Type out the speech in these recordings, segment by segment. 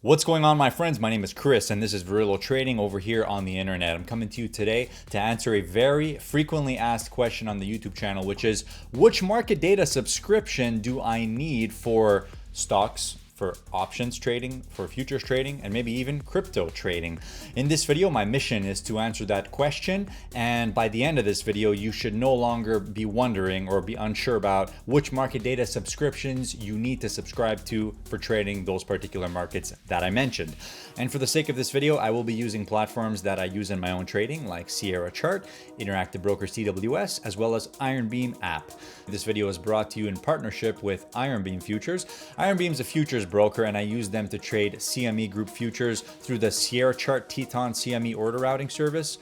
What's going on, my friends? My name is Chris and this is VerrilloTrading over here on the internet. I'm coming to you today to answer a very frequently asked question on the YouTube channel, which is which market data subscription do I need for stocks, for options trading, for futures trading, and maybe even crypto trading? In this video, my mission is to answer that question, and by the end of this video, you should no longer be wondering or be unsure about which market data subscriptions you need to subscribe to for trading those particular markets that I mentioned. And for the sake of this video, I will be using platforms that I use in my own trading, like Sierra Chart, Interactive Brokers TWS, as well as Iron Beam app. This video is brought to you in partnership with Iron Beam Futures. Iron Beam is a futures broker, and I use them to trade CME Group futures through the Sierra Chart Teton CME order routing service.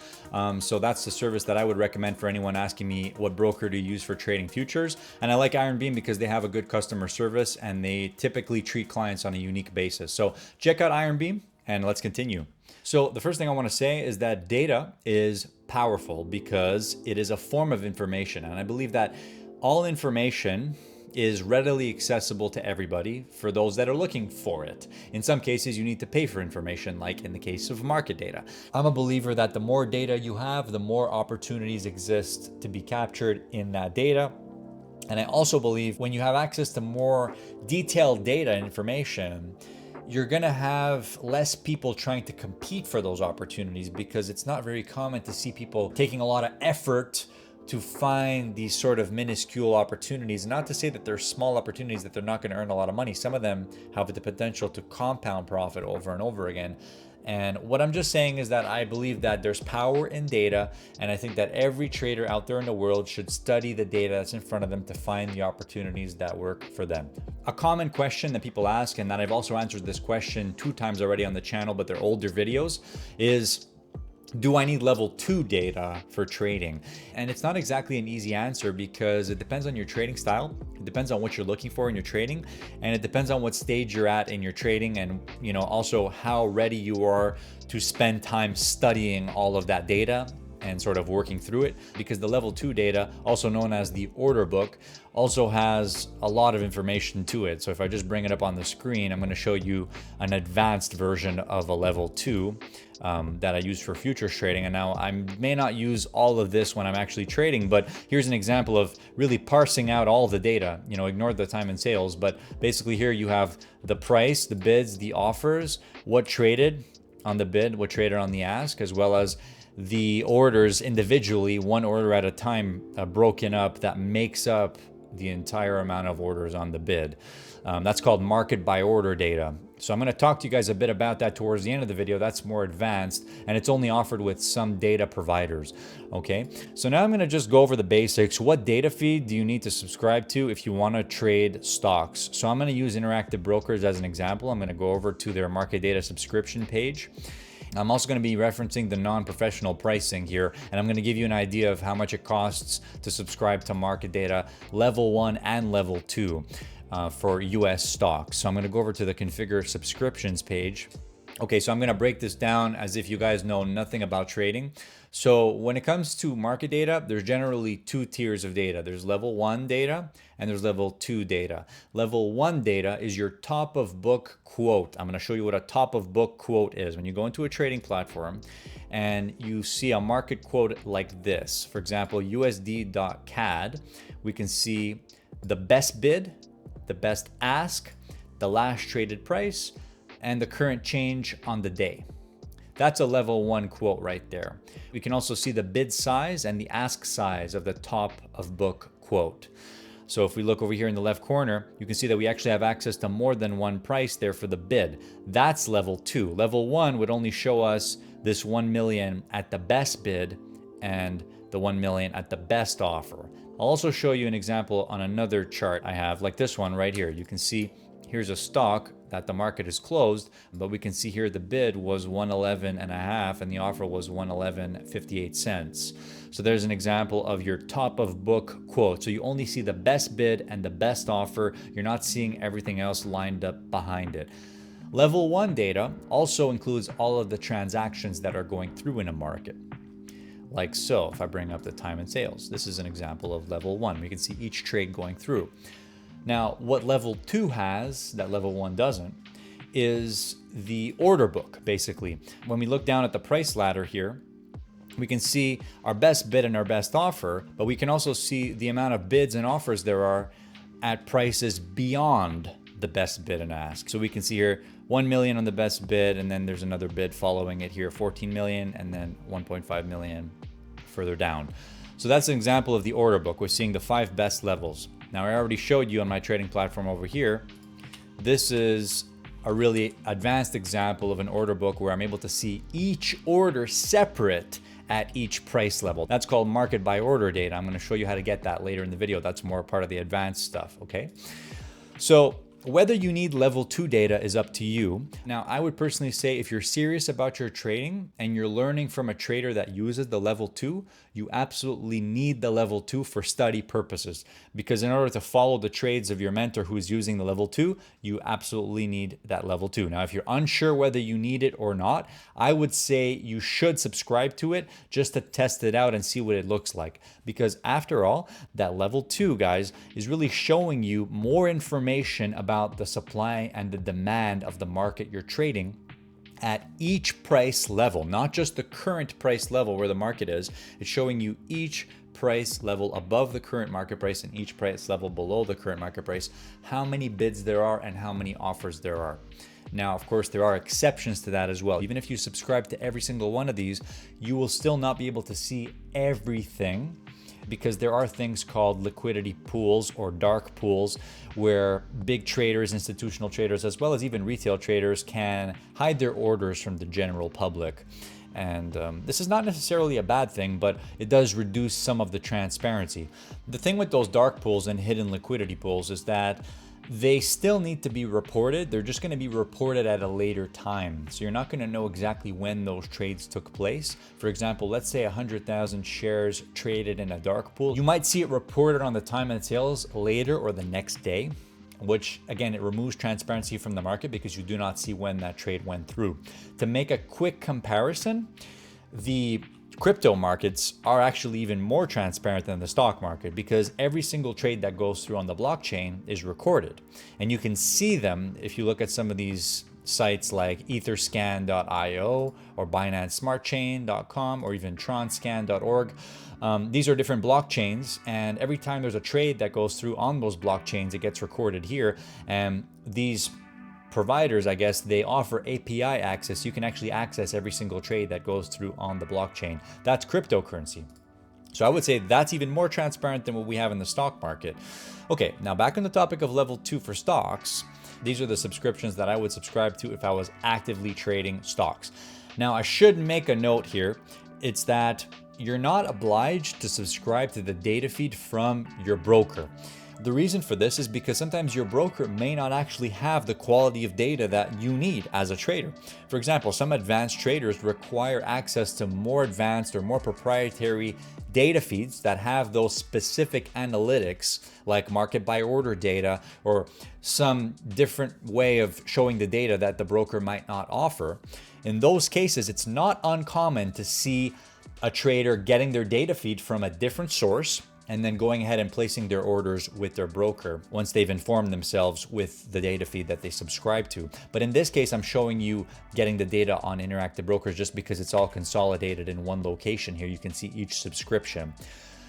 So that's the service that I would recommend for anyone asking me what broker to use for trading futures. And I like Iron Beam because they have a good customer service and they typically treat clients on a unique basis. So check out Iron Beam and let's continue. So the first thing I want to say is that data is powerful because it is a form of information. And I believe that all information is readily accessible to everybody for those that are looking for it. In some cases, you need to pay for information, like in the case of market data. I'm a believer that the more data you have, the more opportunities exist to be captured in that data. And I also believe when you have access to more detailed data and information, you're going to have less people trying to compete for those opportunities, because it's not very common to see people taking a lot of effort to find these sort of minuscule opportunities. Not to say that they're small opportunities that they're not going to earn a lot of money. Some of them have the potential to compound profit over and over again. And what I'm just saying is that I believe that there's power in data, and I think that every trader out there in the world should study the data that's in front of them to find the opportunities that work for them. A common question that people ask, and that I've also answered this question 2 times already on the channel, but they're older videos, is do I need level 2 data for trading? And it's not exactly an easy answer because it depends on your trading style. It depends on what you're looking for in your trading, and it depends on what stage you're at in your trading, and also how ready you are to spend time studying all of that data and sort of working through it, because the level 2 data, also known as the order book, also has a lot of information to it. So if I just bring it up on the screen, I'm going to show you an advanced version of a level 2 that I use for futures trading. And now I may not use all of this when I'm actually trading, but here's an example of really parsing out all the data. Ignore the time and sales, but basically here you have the price, the bids, the offers, what traded on the bid, what traded on the ask, as well as the orders individually, one order at a time, broken up, that makes up the entire amount of orders on the bid. That's called market by order data. So I'm going to talk to you guys a bit about that towards the end of the video. That's more advanced, and it's only offered with some data providers. Okay, so now I'm going to just go over the basics. What data feed do you need to subscribe to if you want to trade stocks? So I'm going to use Interactive Brokers as an example. I'm going to go over to their market data subscription page. I'm also going to be referencing the non-professional pricing here, and I'm going to give you an idea of how much it costs to subscribe to market data level 1 and level 2 for US stocks. So I'm going to go over to the configure subscriptions page. Okay, so I'm going to break this down as if you guys know nothing about trading. So when it comes to market data, there's generally 2 tiers of data. There's level 1 data and there's level 2 data. Level 1 data is your top of book quote. I'm going to show you what a top of book quote is. When you go into a trading platform and you see a market quote like this, for example, USD.CAD, we can see the best bid, the best ask, the last traded price, and the current change on the day. That's a level 1 quote right there. We can also see the bid size and the ask size of the top of book quote. So if we look over here in the left corner, you can see that we actually have access to more than one price there for the bid. That's level 2. Level 1 would only show us this 1 million at the best bid and the 1 million at the best offer. I'll also show you an example on another chart I have, like this one right here. You can see here's a stock that the market is closed, but we can see here the bid was 111.5 and the offer was 111.58 cents. So there's an example of your top of book quote. So you only see the best bid and the best offer. You're not seeing everything else lined up behind it. Level 1 data also includes all of the transactions that are going through in a market. Like so, if I bring up the time and sales, this is an example of level 1. We can see each trade going through. Now, what level 2 has that level 1 doesn't is the order book, basically. When we look down at the price ladder here, we can see our best bid and our best offer, but we can also see the amount of bids and offers there are at prices beyond the best bid and ask. So we can see here 1 million on the best bid, and then there's another bid following it here, 14 million, and then 1.5 million further down. So that's an example of the order book. We're seeing the 5 best levels. Now, I already showed you on my trading platform over here. This is a really advanced example of an order book where I'm able to see each order separate at each price level. That's called market by order data. I'm going to show you how to get that later in the video. That's more part of the advanced stuff, okay? So whether you need level 2 data is up to you. Now, I would personally say if you're serious about your trading and you're learning from a trader that uses the level 2, you absolutely need the level 2 for study purposes. Because in order to follow the trades of your mentor who's using the level 2, you absolutely need that level 2. Now, if you're unsure whether you need it or not, I would say you should subscribe to it just to test it out and see what it looks like. Because after all, that level 2, guys, is really showing you more information about the supply and the demand of the market you're trading at each price level, not just the current price level where the market is. It's showing you each price level above the current market price and each price level below the current market price, how many bids there are and how many offers there are. Now, of course, there are exceptions to that as well. Even if you subscribe to every single one of these, you will still not be able to see everything, because there are things called liquidity pools or dark pools where big traders, institutional traders, as well as even retail traders can hide their orders from the general public. And this is not necessarily a bad thing, but it does reduce some of the transparency. The thing with those dark pools and hidden liquidity pools is that they still need to be reported. They're just going to be reported at a later time. So you're not going to know exactly when those trades took place. For example, let's say 100,000 shares traded in a dark pool. You might see it reported on the time and sales later or the next day, which again, it removes transparency from the market because you do not see when that trade went through. To make a quick comparison, the crypto markets are actually even more transparent than the stock market because every single trade that goes through on the blockchain is recorded. And you can see them if you look at some of these sites like etherscan.io or binance-smartchain.com or even tronscan.org. These are different blockchains, and every time there's a trade that goes through on those blockchains, it gets recorded here. And these providers, I guess, they offer API access. You can actually access every single trade that goes through on the blockchain. That's cryptocurrency. So I would say that's even more transparent than what we have in the stock market. Okay, now back on the topic of level 2 for stocks. These are the subscriptions that I would subscribe to if I was actively trading stocks. Now, I should make a note here. It's that you're not obliged to subscribe to the data feed from your broker. The reason for this is because sometimes your broker may not actually have the quality of data that you need as a trader. For example, some advanced traders require access to more advanced or more proprietary data feeds that have those specific analytics like market by order data or some different way of showing the data that the broker might not offer. In those cases, it's not uncommon to see a trader getting their data feed from a different source and then going ahead and placing their orders with their broker once they've informed themselves with the data feed that they subscribe to. But in this case, I'm showing you getting the data on Interactive Brokers just because it's all consolidated in one location here. You can see each subscription.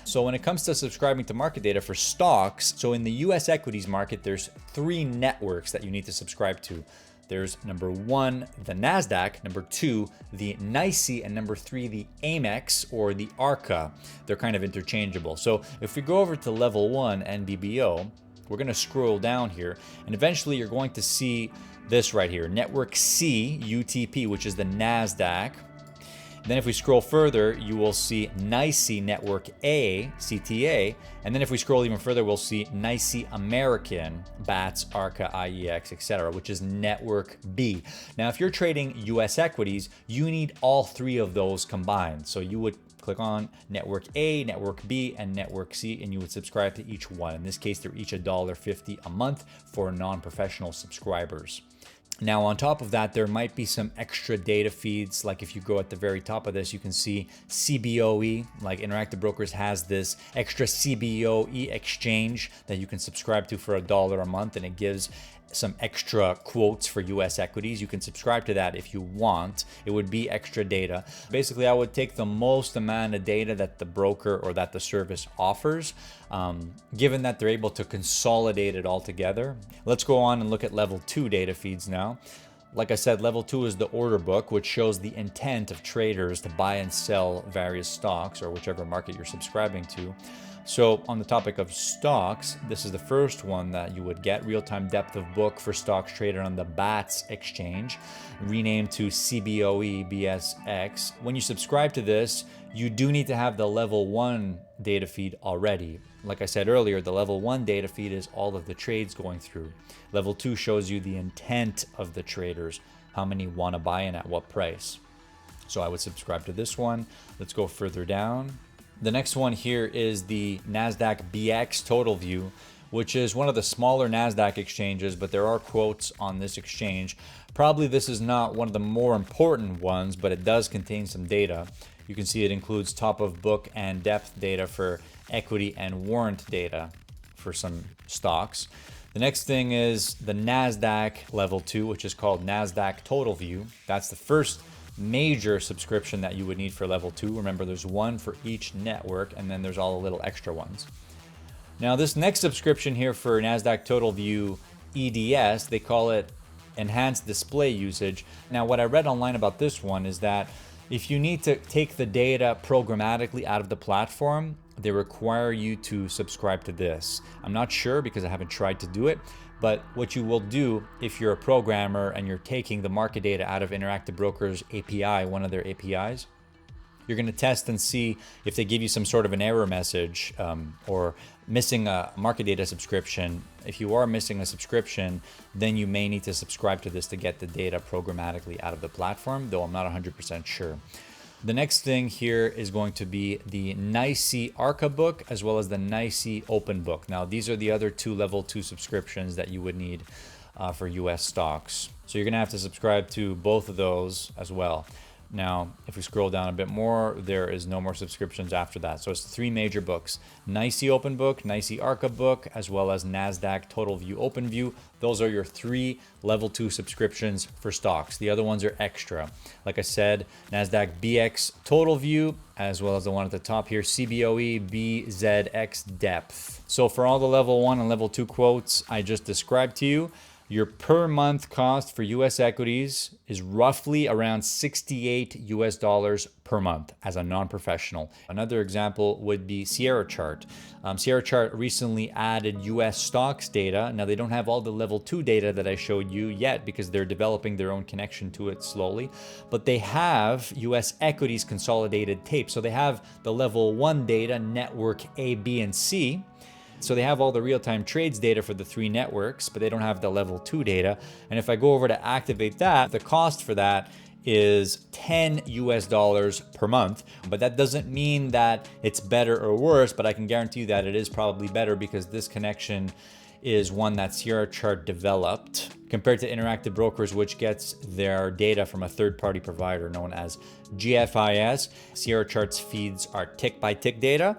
So when it comes to subscribing to market data for stocks, so in the US equities market, there's 3 networks that you need to subscribe to. There's number 1, the NASDAQ, number 2, the NYSE, and number 3, the AMEX or the ARCA. They're kind of interchangeable. So if we go over to level 1, NBBO, we're going to scroll down here, and eventually you're going to see this right here, Network C, UTP, which is the NASDAQ. Then if we scroll further, you will see NYSE Network A, CTA. And then if we scroll even further, we'll see NYSE American, BATS, ARCA, IEX, etc., which is Network B. Now, if you're trading US equities, you need all 3 of those combined. So you would click on Network A, Network B, and Network C, and you would subscribe to each one. In this case, they're each $1.50 a month for non-professional subscribers. Now, on top of that, there might be some extra data feeds. Like if you go at the very top of this, you can see CBOE, like Interactive Brokers has this extra CBOE exchange that you can subscribe to for $1 a month, and it gives some extra quotes for US equities. You can subscribe to that if you want. It would be extra data. Basically, I would take the most amount of data that the broker or that the service offers, given that they're able to consolidate it all together. Let's go on and look at level 2 data feeds now. Like I said, level 2 is the order book, which shows the intent of traders to buy and sell various stocks or whichever market you're subscribing to. So on the topic of stocks, this is the first one that you would get, real-time depth of book for stocks traded on the BATS exchange, renamed to CBOE BSX. When you subscribe to this, you do need to have the level 1 data feed already. Like I said earlier, the level 1 data feed is all of the trades going through. Level 2 shows you the intent of the traders, how many want to buy in at what price. So I would subscribe to this one. Let's go further down. The next one here is the NASDAQ BX TotalView, which is one of the smaller NASDAQ exchanges, but there are quotes on this exchange. Probably this is not one of the more important ones, but it does contain some data. You can see it includes top of book and depth data for equity and warrant data for some stocks. The next thing is the NASDAQ level 2, which is called NASDAQ TotalView. That's the first major subscription that you would need for level 2. Remember, there's one for each network, and then there's all the little extra ones. Now, this next subscription here for NASDAQ TotalView EDS, they call it Enhanced Display Usage. Now, what I read online about this one is that if you need to take the data programmatically out of the platform, they require you to subscribe to this. I'm not sure because I haven't tried to do it, but what you will do if you're a programmer and you're taking the market data out of Interactive Brokers API, one of their APIs, you're going to test and see if they give you some sort of an error message or missing a market data subscription. If you are missing a subscription, then you may need to subscribe to this to get the data programmatically out of the platform, though I'm not 100% sure. The next thing here is going to be the NYSE ARCA book as well as the NYSE Open book. Now, these are the other 2 level 2 subscriptions that you would need for US stocks. So you're going to have to subscribe to both of those as well. Now, if we scroll down a bit more, there is no more subscriptions after that. So it's 3 major books: NYSE Open book, NYSE ARCA book, as well as NASDAQ TotalView OpenView. Those are your 3 level 2 subscriptions for stocks. The other ones are extra. Like I said, NASDAQ BX TotalView, as well as the one at the top here, CBOE BZX Depth. So for all the level 1 and level 2 quotes I just described to you, your per month cost for US equities is roughly around $68 per month as a non-professional. Another example would be Sierra Chart. Sierra Chart recently added US stocks data. Now, they don't have all the level 2 data that I showed you yet because they're developing their own connection to it slowly, but they have US equities consolidated tape. So they have the level 1 data, network A, B, and C. So they have all the real-time trades data for the 3 networks, but they don't have the level 2 data. And if I go over to activate that, the cost for that is $10 per month. But that doesn't mean that it's better or worse, but I can guarantee you that it is probably better because this connection is one that Sierra Chart developed compared to Interactive Brokers, which gets their data from a third-party provider known as GFIS. Sierra Chart's feeds are tick-by-tick data,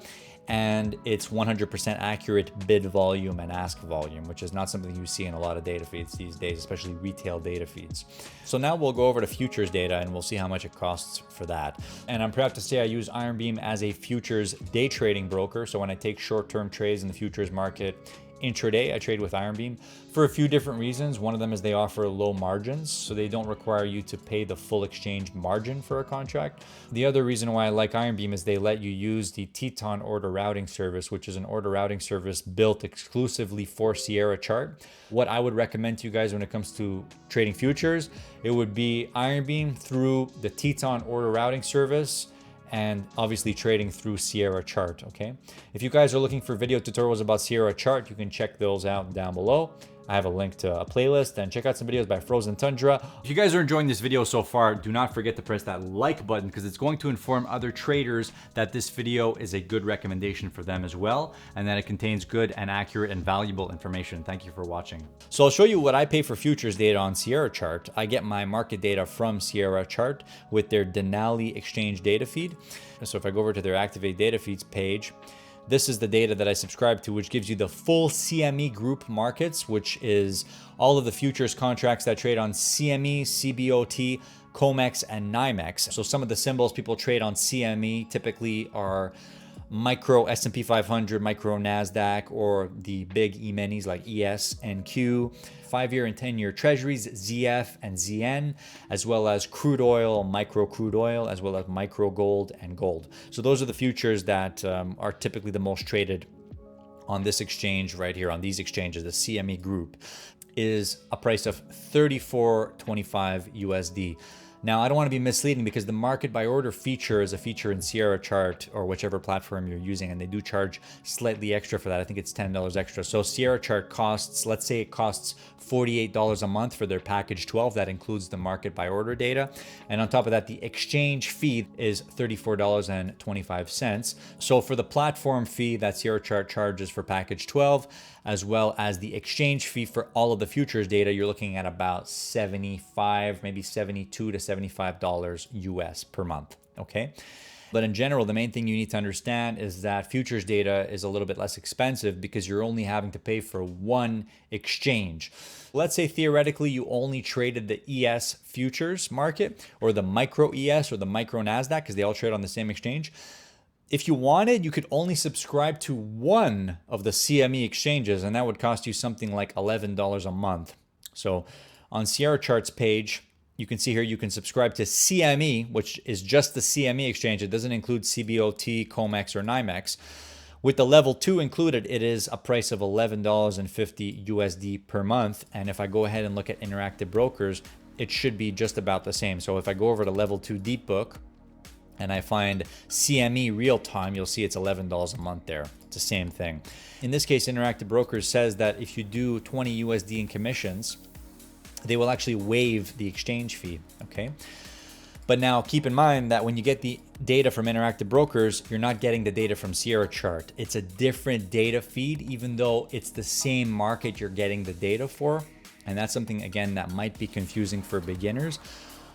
and it's 100% accurate bid volume and ask volume, which is not something you see in a lot of data feeds these days, especially retail data feeds. So now we'll go over to futures data and we'll see how much it costs for that. And I'm proud to say I use IronBeam as a futures day trading broker. So when I take short-term trades in the futures market, intraday, I trade with IronBeam for a few different reasons. One of them is they offer low margins, so they don't require you to pay the full exchange margin for a contract. The other reason why I like IronBeam is they let you use the Teton order routing service, which is an order routing service built exclusively for Sierra Chart. What I would recommend to you guys when it comes to trading futures, it would be IronBeam through the Teton order routing service, and obviously trading through Sierra Chart, okay? If you guys are looking for video tutorials about Sierra Chart, you can check those out down below. I have a link to a playlist, and check out some videos by Frozen Tundra. If you guys are enjoying this video so far, do not forget to press that like button because it's going to inform other traders that this video is a good recommendation for them as well, and that it contains good and accurate and valuable information. Thank you for watching. So I'll show you what I pay for futures data on Sierra Chart. I get my market data from Sierra Chart with their Denali exchange data feed. So if I go over to their Activate Data Feeds page, This is the data that I subscribe to, which gives you the full CME group markets, which is all of the futures contracts that trade on CME, CBOT, COMEX, and NYMEX. So some of the symbols people trade on CME typically are micro S&P 500, micro NASDAQ, or the big E-minis like ES, NQ, 5-year and 10-year treasuries, ZF and ZN, as well as crude oil, micro crude oil, as well as micro gold and gold. So those are the futures that are typically the most traded on this exchange right here, on these exchanges. The CME group is a price of $34.25 USD. Now, I don't want to be misleading because the market by order feature is a feature in Sierra Chart or whichever platform you're using, and they do charge slightly extra for that. I think it's $10 extra. So Sierra Chart costs, let's say it costs $48 a month for their package 12. That includes the market by order data. And on top of that, the exchange fee is $34.25. So for the platform fee that Sierra Chart charges for package 12, as well as the exchange fee for all of the futures data, you're looking at about $75, maybe $72 to $75 US per month, okay? But in general, the main thing you need to understand is that futures data is a little bit less expensive because you're only having to pay for one exchange. Let's say theoretically you only traded the ES futures market or the micro ES or the micro NASDAQ because they all trade on the same exchange. If you wanted, you could only subscribe to one of the CME exchanges, and that would cost you something like $11 a month. So on Sierra Chart's page, you can see here you can subscribe to CME, which is just the CME exchange. It doesn't include CBOT, COMEX, or NYMEX. With the level 2 included, it is a price of $11.50 USD per month. And if I go ahead and look at Interactive Brokers, it should be just about the same. So if I go over to level 2 Deep Book, and I find CME real time, you'll see it's $11 a month there. It's the same thing. In this case, Interactive Brokers says that if you do 20 USD in commissions, they will actually waive the exchange fee, okay? But now keep in mind that when you get the data from Interactive Brokers, you're not getting the data from Sierra Chart. It's a different data feed, even though it's the same market you're getting the data for. And that's something, again, that might be confusing for beginners.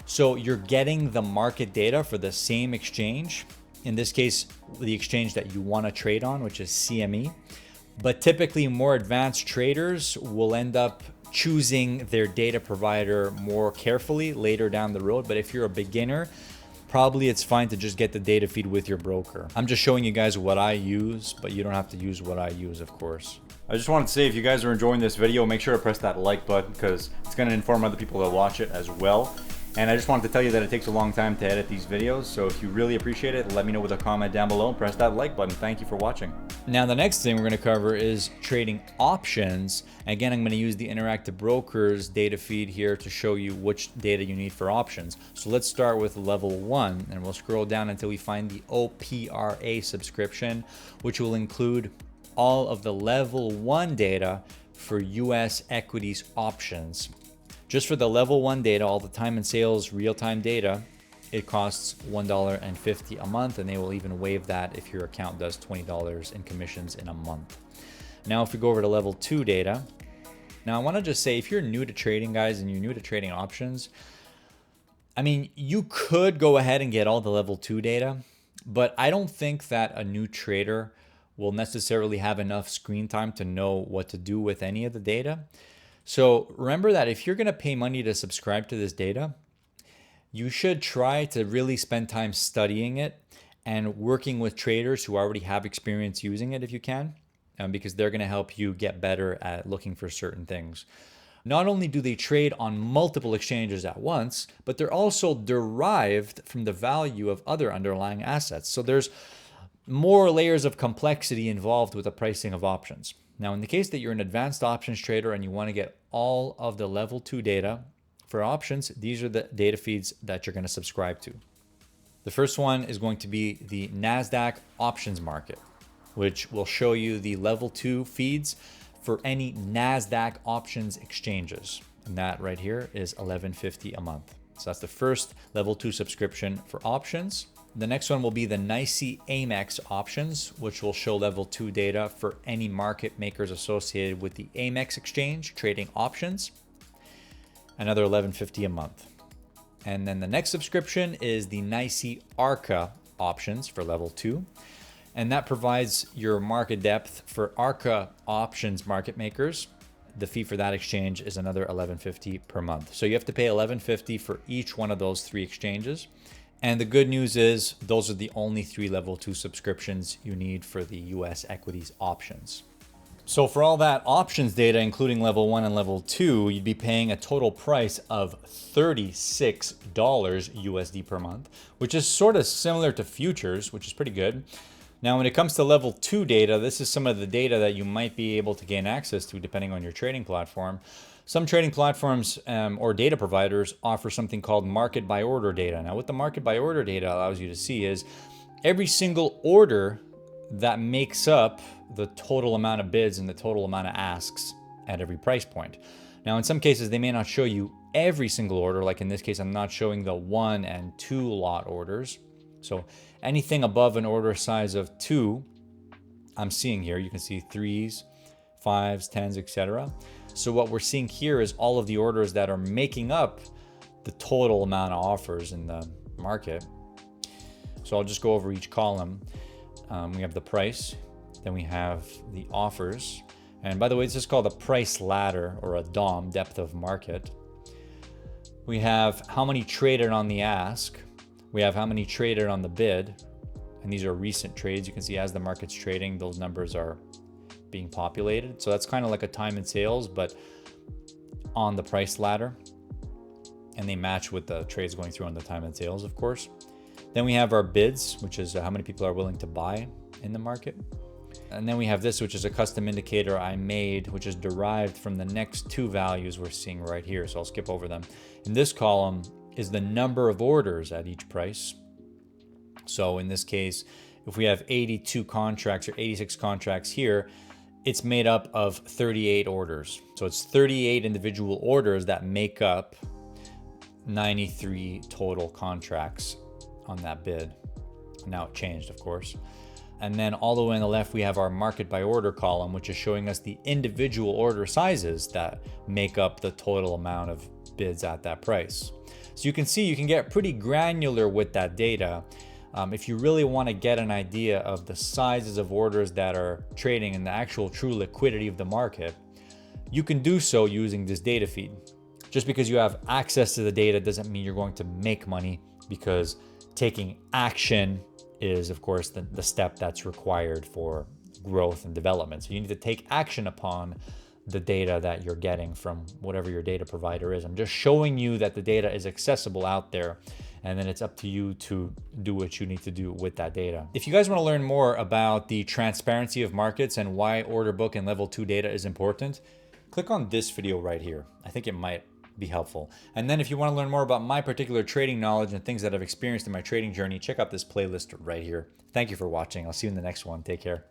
So you're getting the market data for the same exchange, in this case, the exchange that you want to trade on, which is CME. But typically more advanced traders will end up choosing their data provider more carefully later down the road. But if you're a beginner, probably it's fine to just get the data feed with your broker. I'm just showing you guys what I use, but you don't have to use what I use, of course. I just wanted to say, if you guys are enjoying this video, make sure to press that like button because it's going to inform other people to watch it as well. And I just wanted to tell you that it takes a long time to edit these videos. So if you really appreciate it, let me know with a comment down below and press that like button. Thank you for watching. Now, the next thing we're going to cover is trading options. Again, I'm going to use the Interactive Brokers data feed here to show you which data you need for options. So let's start with level 1 and we'll scroll down until we find the OPRA subscription, which will include all of the level 1 data for US equities options. Just for the level 1 data, all the time and sales real-time data, it costs $1.50 a month, and they will even waive that if your account does $20 in commissions in a month. Now, if we go over to level 2 data, now I want to just say, if you're new to trading, guys, and you're new to trading options, I mean, you could go ahead and get all the level 2 data, but I don't think that a new trader will necessarily have enough screen time to know what to do with any of the data. So remember that if you're going to pay money to subscribe to this data, you should try to really spend time studying it and working with traders who already have experience using it if you can, because they're going to help you get better at looking for certain things. Not only do they trade on multiple exchanges at once, but they're also derived from the value of other underlying assets. So there's more layers of complexity involved with the pricing of options. Now, in the case that you're an advanced options trader and you want to get all of the level 2 data for options, these are the data feeds that you're going to subscribe to. The first one is going to be the NASDAQ options market, which will show you the level 2 feeds for any NASDAQ options exchanges. And that right here is $11.50 a month. So that's the first level 2 subscription for options. The next one will be the NYSE Amex options, which will show level 2 data for any market makers associated with the Amex exchange trading options. Another $11.50 a month. And then the next subscription is the NYSE Arca options for level 2. and that provides your market depth for ARCA options market makers. The fee for that exchange is another $11.50 per month. So you have to pay $11.50 for each one of those 3 exchanges. And the good news is those are the only 3 level 2 subscriptions you need for the US equities options. So for all that options data, including level 1 and level 2, you'd be paying a total price of $36 USD per month, which is sort of similar to futures, which is pretty good. Now, when it comes to level 2 data, this is some of the data that you might be able to gain access to depending on your trading platform. Some trading platforms or data providers offer something called market by order data. Now, what the market by order data allows you to see is every single order that makes up the total amount of bids and the total amount of asks at every price point. Now, in some cases, they may not show you every single order. Like in this case, I'm not showing the 1 and 2 lot orders. So anything above an order size of 2, I'm seeing here. You can see 3s, 5s, 10s, etc. So what we're seeing here is all of the orders that are making up the total amount of offers in the market. So I'll just go over each column. We have the price, then we have the offers. And by the way, this is called a price ladder or a DOM, depth of market. We have how many traded on the ask. We have how many traded on the bid. And these are recent trades. You can see as the market's trading, those numbers are being populated. So that's kind of like a time and sales, but on the price ladder. And they match with the trades going through on the time and sales, of course. Then we have our bids, which is how many people are willing to buy in the market. And then we have this, which is a custom indicator I made, which is derived from the next 2 values we're seeing right here. So I'll skip over them. In this column is the number of orders at each price. So in this case, if we have 82 contracts or 86 contracts here, it's made up of 38 orders. So it's 38 individual orders that make up 93 total contracts on that bid. Now it changed, of course. And then all the way on the left, we have our market by order column, which is showing us the individual order sizes that make up the total amount of bids at that price. So you can see you can get pretty granular with that data. If you really want to get an idea of the sizes of orders that are trading and the actual true liquidity of the market, you can do so using this data feed. Just because you have access to the data doesn't mean you're going to make money, because taking action is, of course, the step that's required for growth and development. So you need to take action upon the data that you're getting from whatever your data provider is. I'm just showing you that the data is accessible out there, and then it's up to you to do what you need to do with that data. If you guys want to learn more about the transparency of markets and why order book and level 2 data is important, click on this video right here. I think it might be helpful. And then if you want to learn more about my particular trading knowledge and things that I've experienced in my trading journey, check out this playlist right here. Thank you for watching. I'll see you in the next one. Take care.